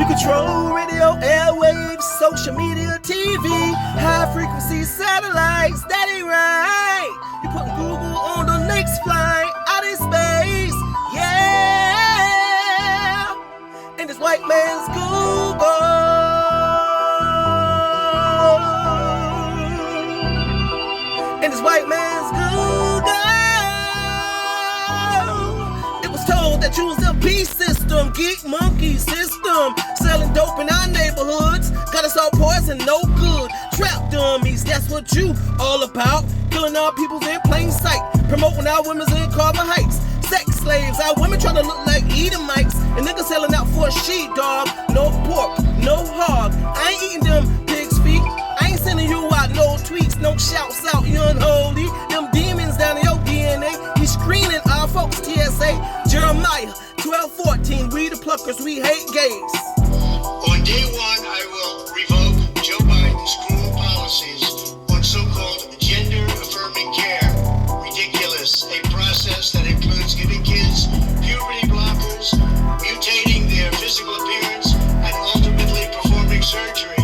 You control radio, airwaves, social media, TV, high frequency satellites, that ain't right. You put Google on the next flight out in space, yeah. And this white man's Google. And this white man's Google. It was told that you was a beast system, geek monkey system, selling dope in our neighborhoods, got us all poison, no good. Trap dummies, that's what you all about. Killing our peoples in plain sight, promoting our women's in Carver Heights. Sex slaves, our women trying to look like Edomites, and niggas selling out for a sheepdog. No pork, no hog, I ain't eating them pig's feet. I ain't sending you out no tweets, no shouts out, you unholy. Them demons down in your DNA, we screening our folks, TSA. Jeremiah 12:14, we the pluckers, we hate gays. On day one, I will revoke Joe Biden's cruel policies on so-called gender-affirming care. Ridiculous. A process that includes giving kids puberty blockers, mutating their physical appearance, and ultimately performing surgery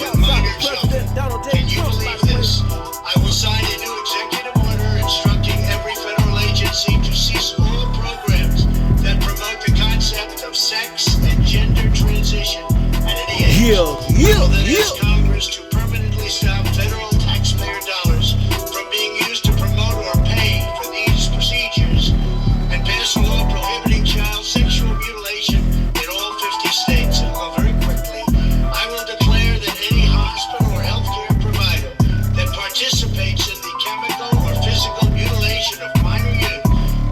on minor children. Can you believe this? I will sign a new executive order instructing every federal agency to cease all programs that promote the concept of sex and gender transition at any age. I will then ask Congress to permanently stop federal taxpayer dollars from being used to promote or pay for these procedures and pass a law prohibiting child sexual mutilation in all 50 states. And very quickly, I will declare that any hospital or healthcare provider that participates in the chemical or physical mutilation of minor youth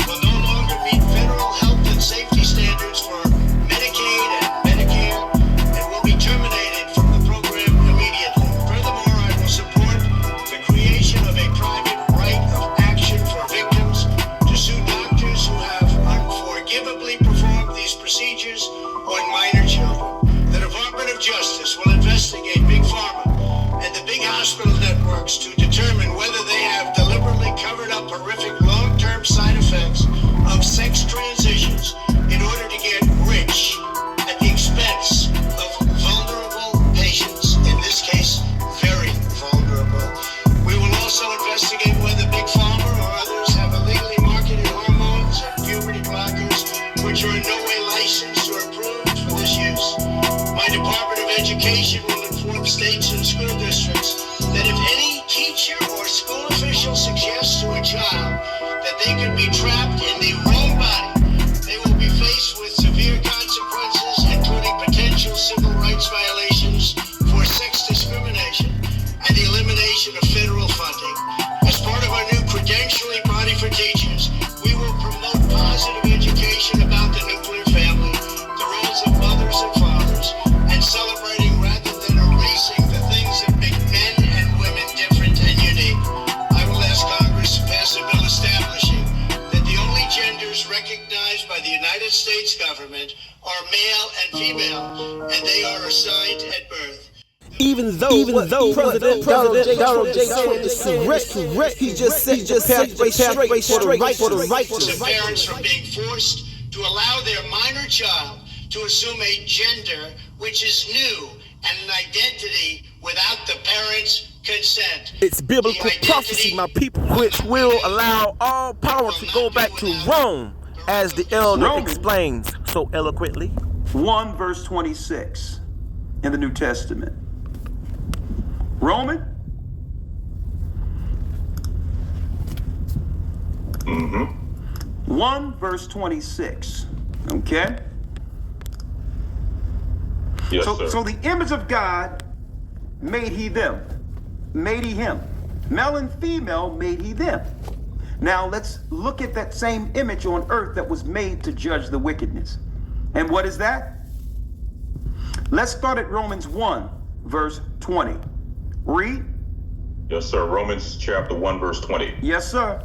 will no longer meet federal health and safety standards for Medicaid and Medicare and will be terminated from the program immediately. Furthermore, I will support the creation of a private right of action for victims to sue doctors who have unforgivably performed these procedures on minor children. The Department of Justice will investigate Big Pharma and the big hospital networks to determine whether they have deliberately covered up horrific long-term side effects of sex transitions in order to get rich at the expense of vulnerable patients, in this case, very vulnerable. We will also investigate whether Big Pharma or others have illegally marketed hormones and puberty blockers, which are in no way licensed or approved for this use. My Department of Education will inform states and school districts that if any teacher or school official suggests to a child that they could be trapped in the wrong body, they will be faced with severe consequences, including potential civil rights violations for sex discrimination and the elimination of federal funding. As part of our new credentialing body for teachers, we will promote positive education about the nuclear family, the roles of mothers and fathers, and celebrating rather than erasing the things that make men and women different and unique. I will ask Congress to pass a bill establishing that the only genders recognized by the United States government are male and female, and they are assigned at birth. Even though President Donald J. said it's correct, he just set the pathway straight for the righteous. To parents from being forced to allow their minor child to assume a gender which is new and an identity without the parents' consent. It's biblical prophecy, my people, which will allow all power to go back to Rome, as the elder explains so eloquently. 1 verse 26 in the New Testament. Roman? 1 verse 26. Okay? Yes, sir. So the image of God made he them. Made he him. Male and female made he them. Now let's look at that same image on earth that was made to judge the wickedness. And what is that? Let's start at Romans 1 verse 20. Read. Yes, sir. Romans chapter 1, verse 20. Yes, sir.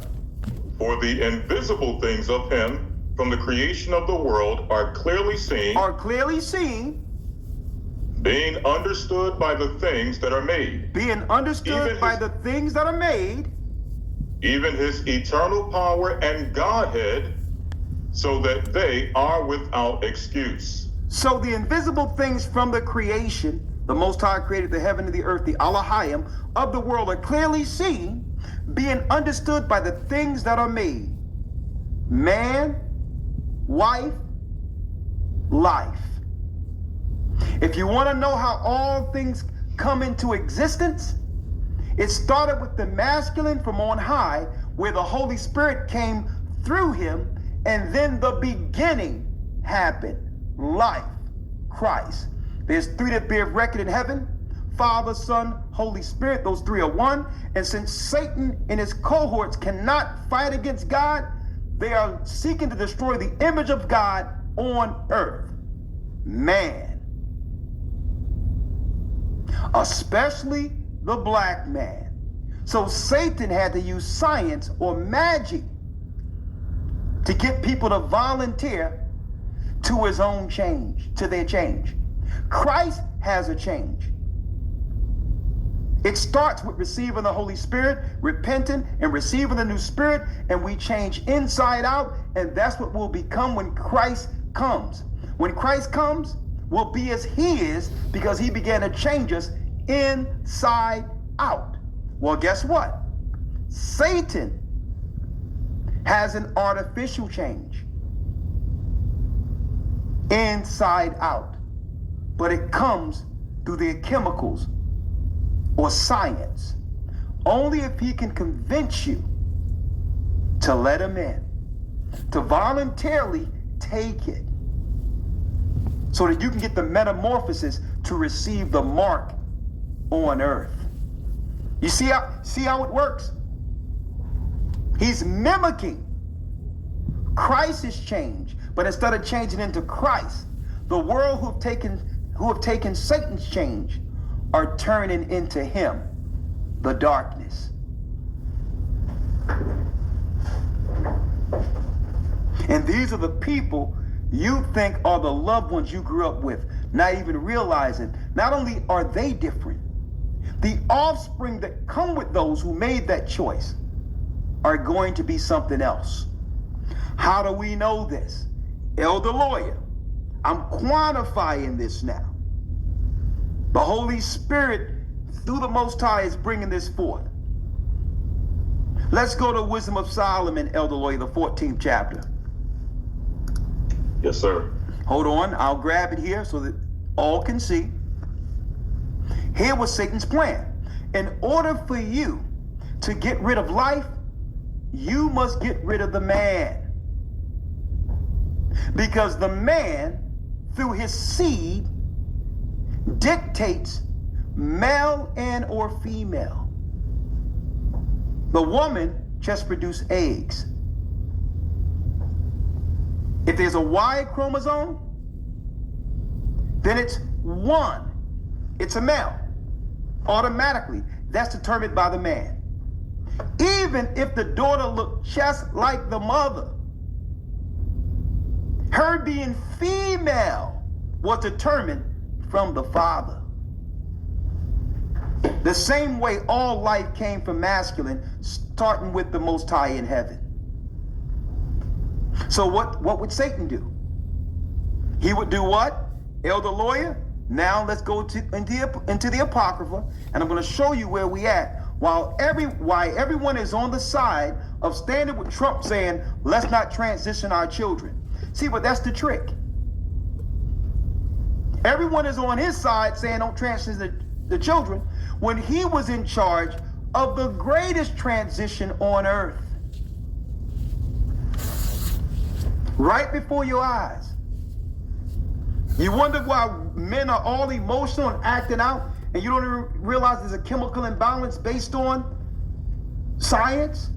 For the invisible things of him from the creation of the world are clearly seen, being understood by the things that are made. Even his eternal power and Godhead, so that they are without excuse. So the invisible things from the creation, the Most High created the heaven and the earth, the Elohim of the world, are clearly seen, being understood by the things that are made. Man, wife, life. If you want to know how all things come into existence, it started with the masculine from on high, where the Holy Spirit came through him, and then the beginning happened. Life, Christ. There's three that bear record in heaven: Father, Son, Holy Spirit. Those three are one. And since Satan and his cohorts cannot fight against God, they are seeking to destroy the image of God on earth. Man. Especially the black man. So Satan had to use science or magic to get people to volunteer to his own change, to their change. Christ has a change. It starts with receiving the Holy Spirit, repenting, and receiving the new spirit, and we change inside out, and that's what we'll become when Christ comes. When Christ comes, we'll be as he is, because he began to change us inside out. Well, guess what? Satan has an artificial change inside out, but it comes through the chemicals or science. Only if he can convince you to let him in, to voluntarily take it, so that you can get the metamorphosis to receive the mark on earth. You see how it works? He's mimicking Christ's change, but instead of changing into Christ, the world who have taken Satan's change are turning into him, the darkness. And these are the people you think are the loved ones you grew up with, not even realizing not only are they different, the offspring that come with those who made that choice are going to be something else. How do we know this? Elder Lawyer, I'm quantifying this now. The Holy Spirit, through the Most High, is bringing this forth. Let's go to Wisdom of Solomon, Elder Lawyer, the 14th chapter. Yes, sir. Hold on, I'll grab it here so that all can see. Here was Satan's plan. In order for you to get rid of life, you must get rid of the man. Because the man, through his seed, dictates male and or female. The woman just produces eggs. If there's a Y chromosome, then it's 1. It's a male. Automatically, that's determined by the man. Even if the daughter looked just like the mother, her being female was determined from the father. The same way all life came from masculine, starting with the Most High in heaven. So what would Satan do? He would do what? Elder Lawyer, now let's go into the Apocrypha, and I'm going to show you where we at. Why everyone is on the side of standing with Trump saying, let's not transition our children. See, but that's the trick. Everyone is on his side saying don't transition the children, when he was in charge of the greatest transition on earth. Right before your eyes. You wonder why men are all emotional and acting out, and you don't even realize there's a chemical imbalance based on science?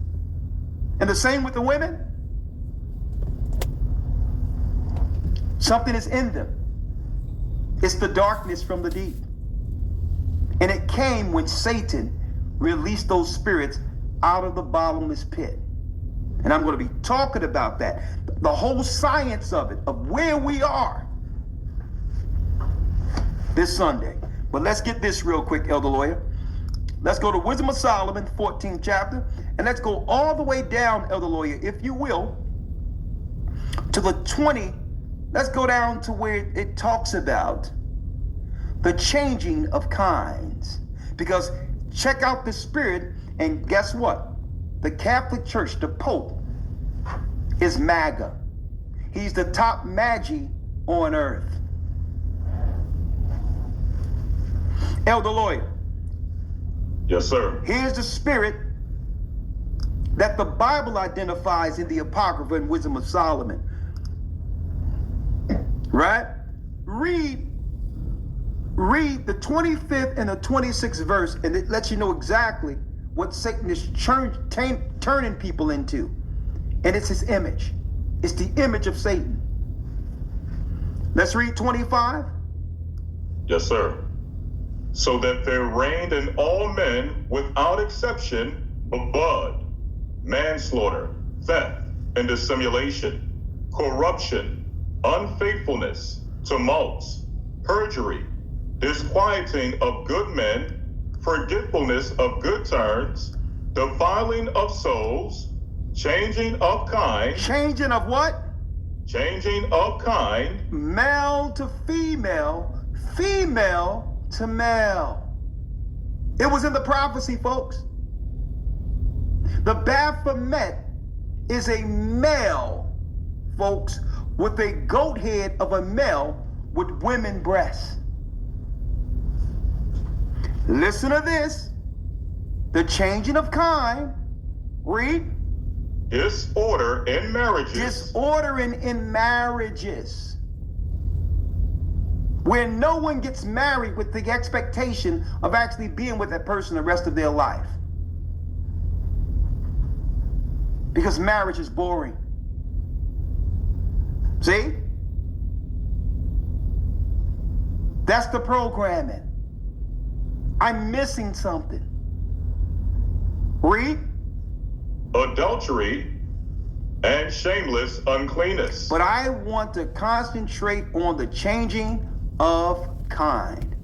And the same with the women? Something is in them. It's the darkness from the deep. And it came when Satan released those spirits out of the bottomless pit. And I'm going to be talking about that. The whole science of it, of where we are this Sunday. But let's get this real quick, Elder Lawyer. Let's go to Wisdom of Solomon, 14th chapter. And let's go all the way down, Elder Lawyer, if you will, to the 29th Let's go down to where it talks about the changing of kinds. Because check out the spirit, and guess what? The Catholic Church, the Pope, is MAGA. He's the top magi on earth. Elder Lawyer. Yes, sir. Here's the spirit that the Bible identifies in the Apocrypha and Wisdom of Solomon. Right? Read the 25th and the 26th verse, and it lets you know exactly what Satan is turning people into. And it's his image. It's the image of Satan. Let's read 25. Yes, sir. So that there reigned in all men without exception blood, manslaughter, theft, and dissimulation, corruption, unfaithfulness, tumults, perjury, disquieting of good men, forgetfulness of good turns, defiling of souls, changing of kind. Changing of what? Changing of kind. Male to female, female to male. It was in the prophecy, folks. The Baphomet is a male, folks, with a goat head of a male with women breasts. Listen to this. The changing of kind. Read. Disorder in marriages. Disordering in marriages. Where no one gets married with the expectation of actually being with that person the rest of their life. Because marriage is boring. See? That's the programming. I'm missing something. Read. Adultery and shameless uncleanness. But I want to concentrate on the changing of kind.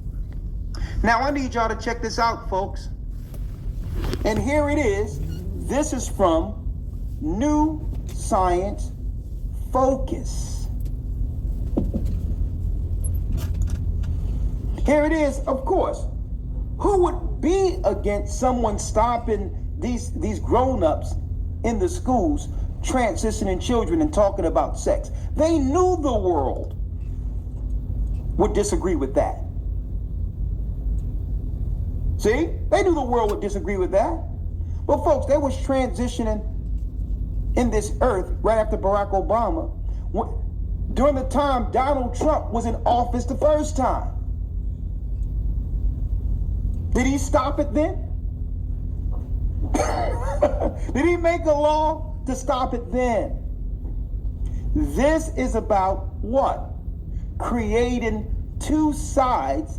Now I need y'all to check this out, folks. And here it is. This is from New Science Focus. Here it is, of course. Who would be against someone stopping these grown-ups in the schools transitioning children and talking about sex? They knew the world would disagree with that. See? They knew the world would disagree with that. But folks, they was transitioning in this earth right after Barack Obama, during the time Donald Trump was in office the first time. Did he stop it then? Did he make a law to stop it then? This is about what? Creating two sides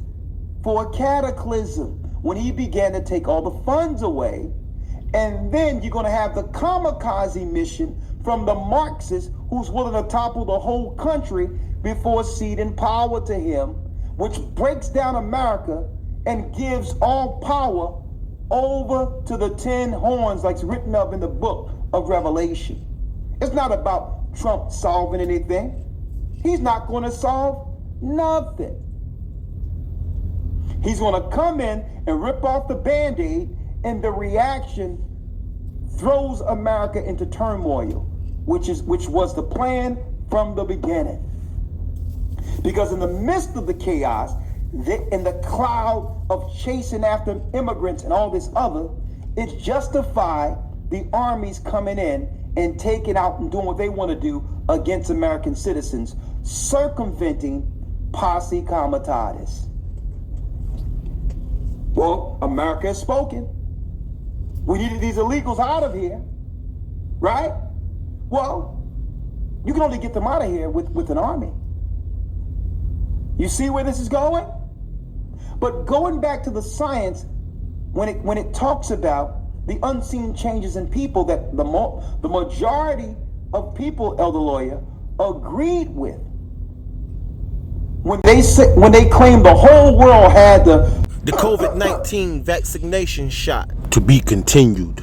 for a cataclysm. When he began to take all the funds away, and then you're going to have the kamikaze mission from the Marxists who's willing to topple the whole country before ceding power to him, which breaks down America and gives all power over to the 10 horns like it's written up in the book of Revelation. It's not about Trump solving anything. He's not going to solve nothing. He's going to come in and rip off the Band-Aid, and the reaction throws America into turmoil, which was the plan from the beginning. Because in the midst of the chaos, in the cloud of chasing after immigrants and all this other, it justified the armies coming in and taking out and doing what they want to do against American citizens, circumventing posse comitatus. Well, America has spoken. We needed these illegals out of here, right? Well, you can only get them out of here with an army. You see where this is going? But going back to the science, when it talks about the unseen changes in people that the majority of people, Elder Lawyer, agreed with, when they claimed the whole world had the COVID-19 vaccination shot to be continued.